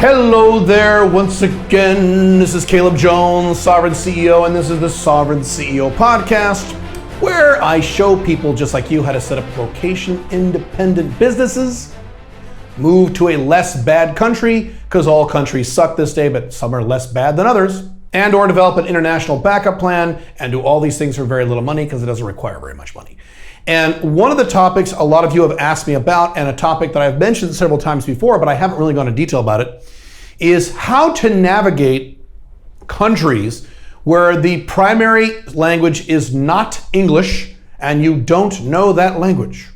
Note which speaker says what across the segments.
Speaker 1: Hello there once again. This is Caleb Jones, Sovereign CEO, and this is the Sovereign CEO podcast, where I show people just like you how to set up location-independent businesses, move to a less bad country, because all countries suck this day, but some are less bad than others, and or develop an international backup plan and do all these things for very little money because it doesn't require very much money. And one of the topics a lot of you have asked me about, and a topic that I've mentioned several times before, but I haven't really gone into detail about it, is how to navigate countries where the primary language is not English and you don't know that language.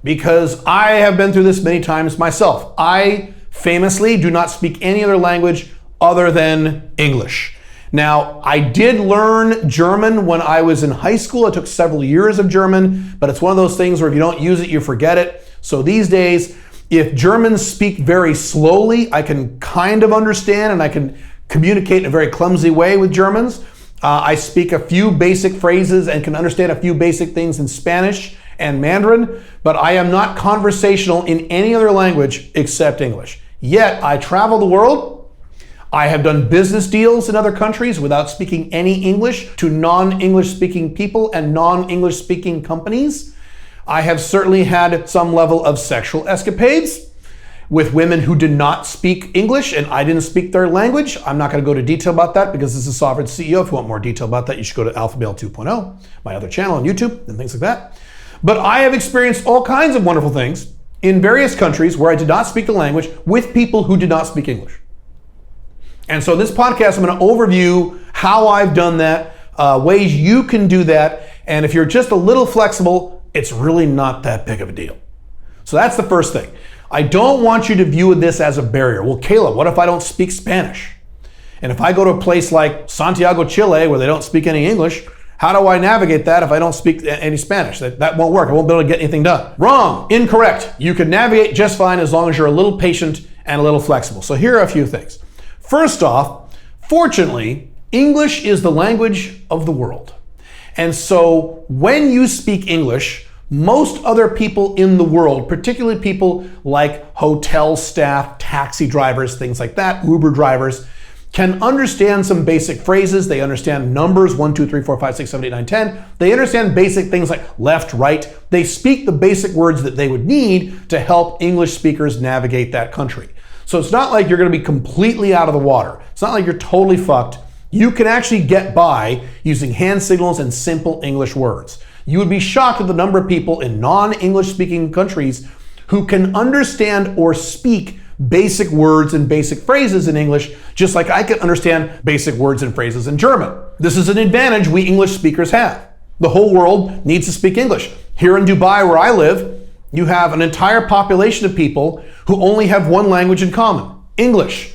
Speaker 1: Because I have been through this many times myself. I famously do not speak any other language other than English. Now, I did learn German when I was in high school. It took several years of German, but it's one of those things where if you don't use it, you forget it. So these days, if Germans speak very slowly, I can kind of understand and I can communicate in a very clumsy way with Germans. I speak a few basic phrases and can understand a few basic things in Spanish and Mandarin, but I am not conversational in any other language except English. Yet, I travel the world. I have done business deals in other countries without speaking any English to non-English speaking people and non-English speaking companies. I have certainly had some level of sexual escapades with women who did not speak English and I didn't speak their language. I'm not going to go into detail about that because this is Sovereign CEO. If you want more detail about that, you should go to Alpha Male 2.0, my other channel on YouTube and things like that. But I have experienced all kinds of wonderful things in various countries where I did not speak the language with people who did not speak English. And so this podcast, I'm going to overview how I've done that, ways you can do that. And if you're just a little flexible, it's really not that big of a deal. So that's the first thing. I don't want you to view this as a barrier. Well, Caleb, what if I don't speak Spanish? And if I go to a place like Santiago, Chile, where they don't speak any English, how do I navigate that if I don't speak any Spanish? That won't work. I won't be able to get anything done. Wrong. Incorrect. You can navigate just fine as long as you're a little patient and a little flexible. So here are a few things. First off, fortunately, English is the language of the world. And so when you speak English, most other people in the world, particularly people like hotel staff, taxi drivers, things like that, Uber drivers, can understand some basic phrases. They understand numbers, 1, 2, 3, 4, 5, 6, 7, 8, 9, 10. They understand basic things like left, right. They speak the basic words that they would need to help English speakers navigate that country. So it's not like you're going to be completely out of the water. It's not like you're totally fucked. You can actually get by using hand signals and simple English words. You would be shocked at the number of people in non-English speaking countries who can understand or speak basic words and basic phrases in English, just like I can understand basic words and phrases in German. This is an advantage we English speakers have. The whole world needs to speak English. Here in Dubai, where I live, you have an entire population of people who only have one language in common, English.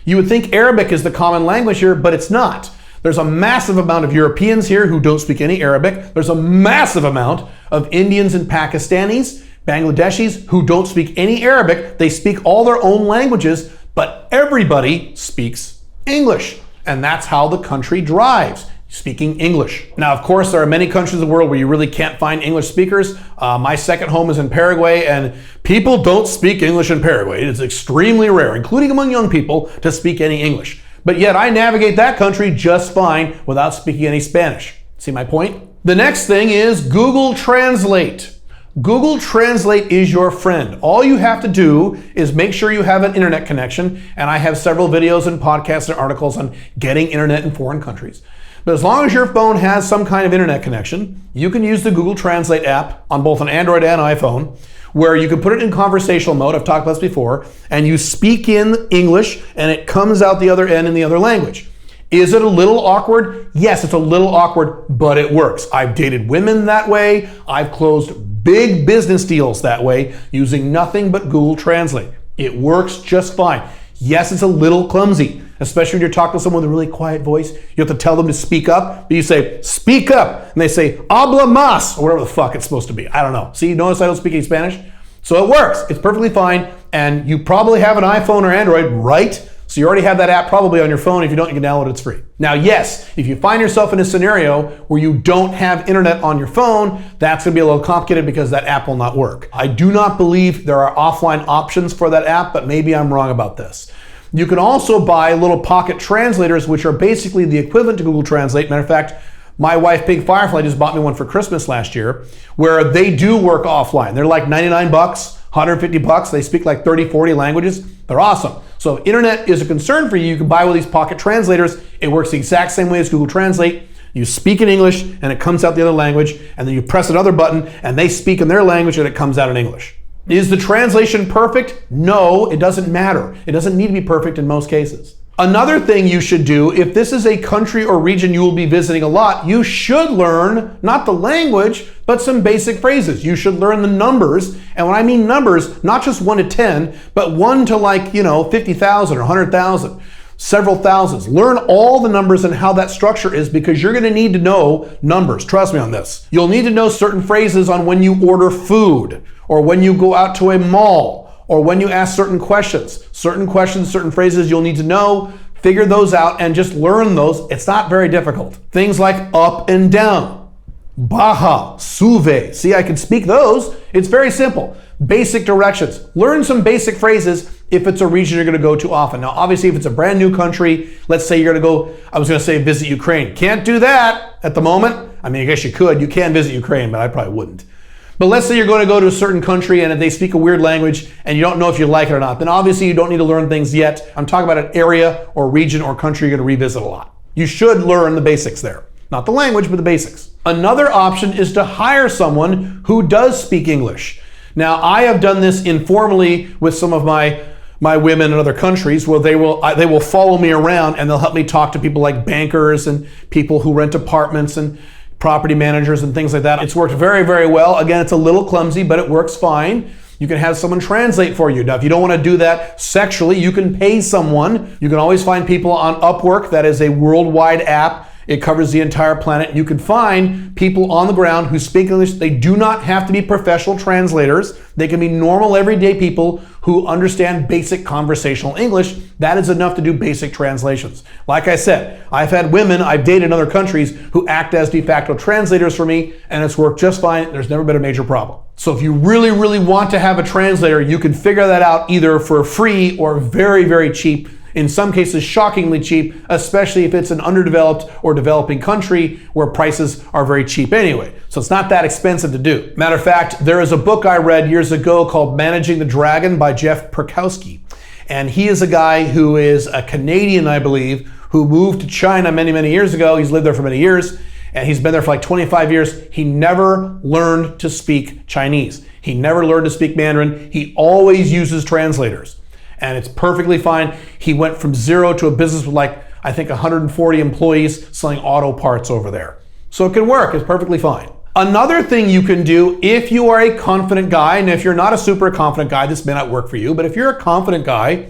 Speaker 1: You would think Arabic is the common language here, but it's not. There's a massive amount of Europeans here who don't speak any Arabic. There's a massive amount of Indians and Pakistanis, Bangladeshis who don't speak any Arabic. They speak all their own languages, but everybody speaks English. And that's how the country drives. Speaking English. Now, of course, there are many countries in the world where you really can't find English speakers. My second home is in Paraguay, and people don't speak English in Paraguay. It is extremely rare, including among young people, to speak any English. But yet I navigate that country just fine without speaking any Spanish. See my point? The next thing is Google Translate. Google Translate is your friend. All you have to do is make sure you have an internet connection, and I have several videos and podcasts and articles on getting internet in foreign countries. But as long as your phone has some kind of internet connection, you can use the Google Translate app on both an Android and iPhone, where you can put it in conversational mode, I've talked about this before, and you speak in English and it comes out the other end in the other language. Is it a little awkward? Yes, it's a little awkward, but it works. I've dated women that way. I've closed big business deals that way using nothing but Google Translate. It works just fine. Yes, it's a little clumsy, especially when you're talking to someone with a really quiet voice. You have to tell them to speak up, but you say, speak up, and they say, habla más, or whatever the fuck it's supposed to be. I don't know. See, notice I don't speak any Spanish? So it works. It's perfectly fine, and you probably have an iPhone or Android, right? So you already have that app probably on your phone. If you don't, you can download it. It's free. Now, yes, if you find yourself in a scenario where you don't have internet on your phone, that's going to be a little complicated because that app will not work. I do not believe there are offline options for that app, but maybe I'm wrong about this. You can also buy little pocket translators, which are basically the equivalent to Google Translate. Matter of fact, my wife, Pink Firefly, just bought me one for Christmas last year, where they do work offline. They're like 99 bucks, 150 bucks. They speak like 30, 40 languages. They're awesome. So if internet is a concern for you, you can buy one of these pocket translators. It works the exact same way as Google Translate. You speak in English and it comes out the other language, and then you press another button and they speak in their language and it comes out in English. Is the translation perfect? No, it doesn't matter. It doesn't need to be perfect in most cases. Another thing you should do, if this is a country or region you will be visiting a lot, you should learn not the language, but some basic phrases. You should learn the numbers. And when I mean numbers, not just 1 to 10, but 1 to 50,000 or 100,000, several thousands. Learn all the numbers and how that structure is, because you're going to need to know numbers. Trust me on this. You'll need to know certain phrases on when you order food, or when you go out to a mall, or when you ask certain questions, certain phrases you'll need to know. Figure those out and just learn those. It's not very difficult. Things like up and down, baja, sube. See, I can speak those. It's very simple. Basic directions. Learn some basic phrases if it's a region you're going to go to often. Now, obviously, if it's a brand new country, let's say you're going to go, I was going to say visit Ukraine. Can't do that at the moment. I mean, I guess you could. You can visit Ukraine, but I probably wouldn't. But let's say you're going to go to a certain country and if they speak a weird language and you don't know if you like it or not, then obviously you don't need to learn things yet. I'm talking about an area or region or country you're going to revisit a lot. You should learn the basics there. Not the language, but the basics. Another option is to hire someone who does speak English. Now, I have done this informally with some of my women in other countries, where they will follow me around and they'll help me talk to people like bankers and people who rent apartments and property managers and things like that. It's worked very, very well. Again, it's a little clumsy, but it works fine. You can have someone translate for you. Now, if you don't want to do that sexually, you can pay someone. You can always find people on Upwork. That is a worldwide app. It covers the entire planet. You can find people on the ground who speak English. They do not have to be professional translators. They can be normal, everyday people who understand basic conversational English. That is enough to do basic translations. Like I said, I've had women I've dated in other countries who act as de facto translators for me, and it's worked just fine. There's never been a major problem. So if you really, really want to have a translator, you can figure that out either for free or very, very cheap. In some cases, shockingly cheap, especially if it's an underdeveloped or developing country where prices are very cheap anyway. So it's not that expensive to do. Matter of fact, there is a book I read years ago called Managing the Dragon by Jeff Perkowski. And he is a guy who is a Canadian, I believe, who moved to China many, many years ago. He's lived there for many years, and he's been there for like 25 years. He never learned to speak Chinese. He never learned to speak Mandarin. He always uses translators. And it's perfectly fine. He went from zero to a business with I think 140 employees selling auto parts over there. So it can work, it's perfectly fine. Another thing you can do if you are a confident guy, and if you're not a super confident guy, this may not work for you, but if you're a confident guy,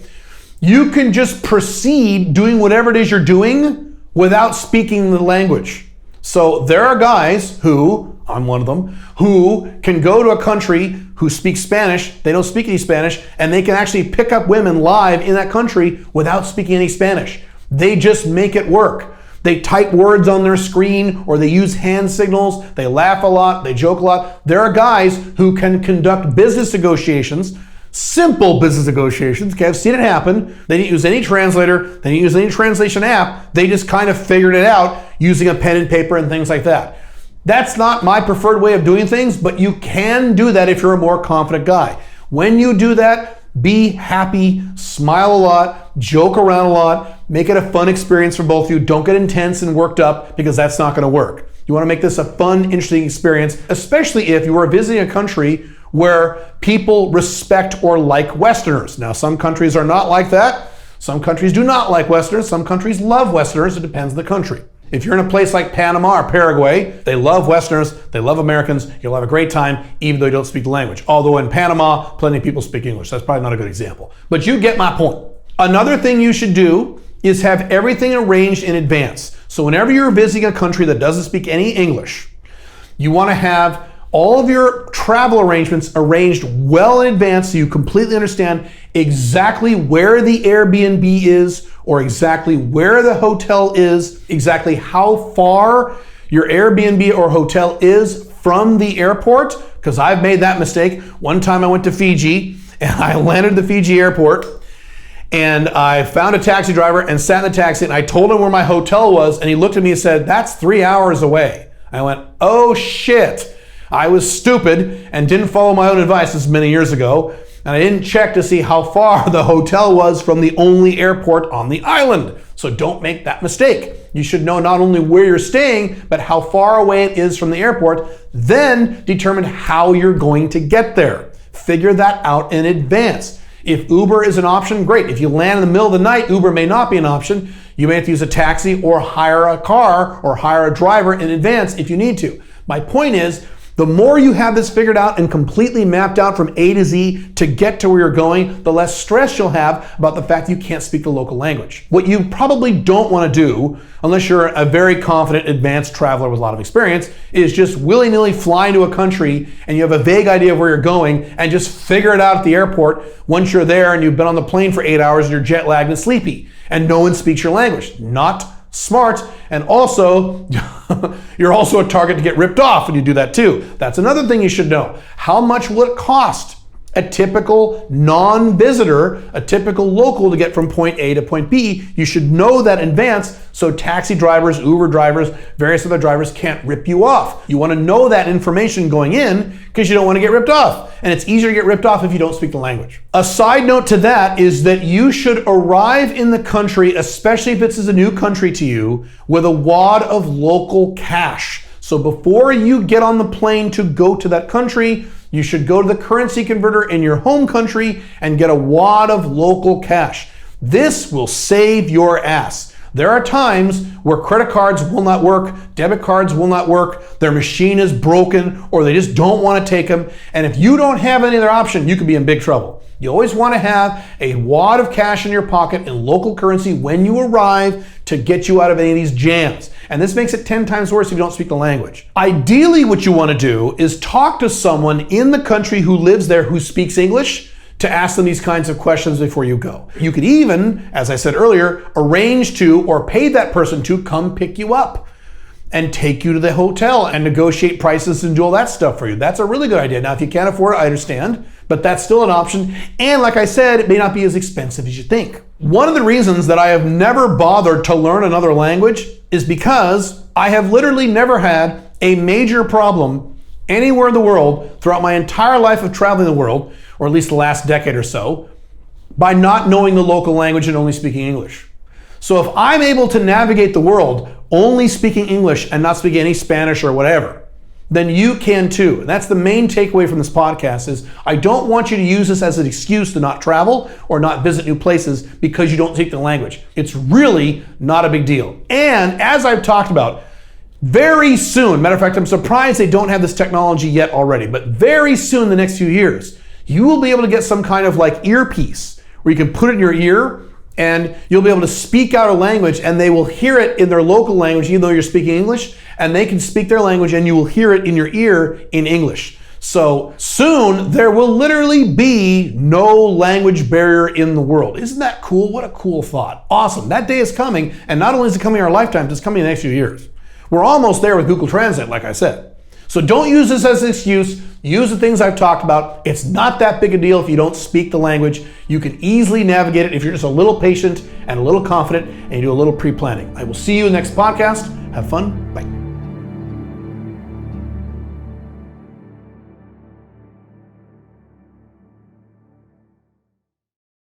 Speaker 1: you can just proceed doing whatever it is you're doing without speaking the language. So there are guys who, I'm one of them, who can go to a country who speaks Spanish, they don't speak any Spanish, and they can actually pick up women live in that country without speaking any Spanish. They just make it work. They type words on their screen, or they use hand signals, they laugh a lot, they joke a lot. There are guys who can conduct business negotiations, simple business negotiations. Okay, I've seen it happen. They didn't use any translator, they didn't use any translation app, they just kind of figured it out using a pen and paper and things like that. That's not my preferred way of doing things, but you can do that if you're a more confident guy. When you do that, be happy, smile a lot, joke around a lot, make it a fun experience for both of you. Don't get intense and worked up, because that's not going to work. You want to make this a fun, interesting experience, especially if you are visiting a country where people respect or like Westerners. Now, some countries are not like that. Some countries do not like Westerners. Some countries love Westerners. It depends on the country. If you're in a place like Panama or Paraguay, they love Westerners, they love Americans, you'll have a great time even though you don't speak the language. Although in Panama, plenty of people speak English. That's probably not a good example. But you get my point. Another thing you should do is have everything arranged in advance. So whenever you're visiting a country that doesn't speak any English, you want to have all of your travel arrangements arranged well in advance so you completely understand exactly where the Airbnb is, or exactly where the hotel is, exactly how far your Airbnb or hotel is from the airport, because I've made that mistake. One time I went to Fiji and I landed at the Fiji airport, And I found a taxi driver and sat in the taxi, and I told him where my hotel was, and he looked at me and said, "That's 3 hours away." I went, "Oh shit." I was stupid and didn't follow my own advice. This is many years ago. And I didn't check to see how far the hotel was from the only airport on the island. So don't make that mistake. You should know not only where you're staying, but how far away it is from the airport. Then determine how you're going to get there. Figure that out in advance. If Uber is an option, great. If you land in the middle of the night, Uber may not be an option. You may have to use a taxi or hire a car or hire a driver in advance if you need to. My point is, the more you have this figured out and completely mapped out from A to Z to get to where you're going, the less stress you'll have about the fact that you can't speak the local language. What you probably don't want to do, unless you're a very confident advanced traveler with a lot of experience, is just willy-nilly fly into a country and you have a vague idea of where you're going and just figure it out at the airport once you're there and you've been on the plane for 8 hours and you're jet lagged and sleepy and no one speaks your language. Not smart. And also, you're also a target to get ripped off when you do that too. That's another thing you should know. How much will it cost a typical non-visitor, a typical local to get from point A to point B? You should know that in advance so taxi drivers, Uber drivers, various other drivers can't rip you off. You want to know that information going in because you don't want to get ripped off. And it's easier to get ripped off if you don't speak the language. A side note to that is that you should arrive in the country, especially if this is a new country to you, with a wad of local cash. So before you get on the plane to go to that country, you should go to the currency converter in your home country and get a wad of local cash. This will save your ass. There are times where credit cards will not work, debit cards will not work, their machine is broken, or they just don't want to take them. And if you don't have any other option, you could be in big trouble. You always want to have a wad of cash in your pocket in local currency when you arrive to get you out of any of these jams. And this makes it 10 times worse if you don't speak the language. Ideally, what you want to do is talk to someone in the country who lives there who speaks English to ask them these kinds of questions before you go. You could even, as I said earlier, arrange to or pay that person to come pick you up and take you to the hotel and negotiate prices and do all that stuff for you. That's a really good idea. Now, if you can't afford it, I understand, but that's still an option. And like I said, it may not be as expensive as you think. One of the reasons that I have never bothered to learn another language is because I have literally never had a major problem anywhere in the world throughout my entire life of traveling the world, or at least the last decade or so, by not knowing the local language and only speaking English. So if I'm able to navigate the world only speaking English and not speaking any Spanish or whatever, then you can too. And that's the main takeaway from this podcast is I don't want you to use this as an excuse to not travel or not visit new places because you don't speak the language. It's really not a big deal. And as I've talked about, very soon, matter of fact, I'm surprised they don't have this technology yet already, but very soon, the next few years, you will be able to get some kind of like earpiece where you can put it in your ear and you'll be able to speak out a language and they will hear it in their local language even though you're speaking English, and they can speak their language and you will hear it in your ear in English. So soon there will literally be no language barrier in the world. Isn't that cool? What a cool thought. Awesome. That day is coming, and not only is it coming in our lifetimes, it's coming in the next few years. We're almost there with Google Translate, like I said. So don't use this as an excuse. Use the things I've talked about. It's not that big a deal if you don't speak the language. You can easily navigate it if you're just a little patient and a little confident and you do a little pre-planning. I will see you in the next podcast. Have fun. Bye.